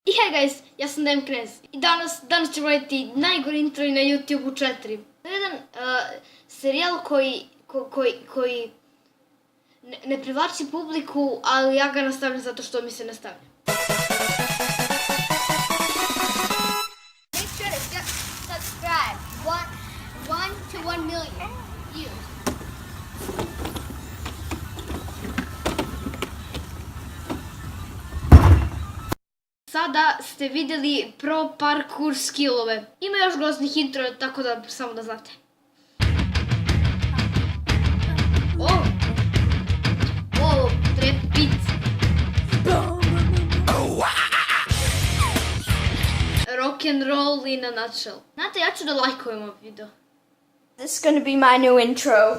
I hej guys, ja sam Dem Knez i danas ću raditi najgori intro na YouTube 4. To je jedan serijal koji ne privlači publiku, ali ja ga nastavljam zato što mi se nastavlja. Make sure to subscribe. 1 to 1 million views. Sada ste vidjeli pro parkour skillove. Ima još groznih intro, tako da samo da znate. O, trepit. Rock and roll in a nutshell. Znate, ja ću da lajkujem ovaj video. This is going to be my new intro.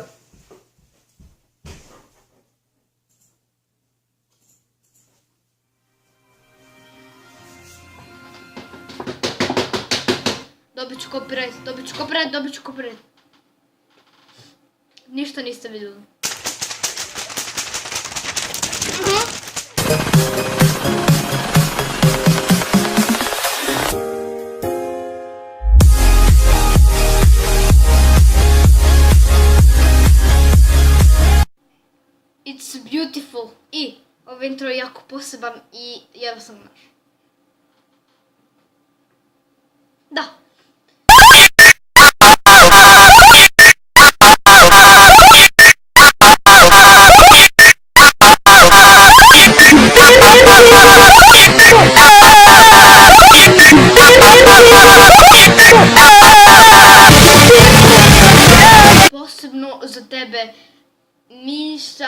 Dobit ću copyright. Ništa niste vidjeli. It's beautiful. I ovaj intro je jako poseban i jedva sam našao. Da. Posebno za tebe, Miša.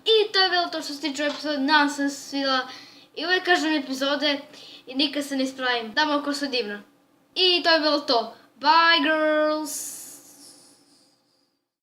I to je bilo to što se tiče epizode, nadam se svila. I uvijek kažem epizode i nikad se ne ispravim. Da, malo ko su divno. I to je bilo to. Bye girls!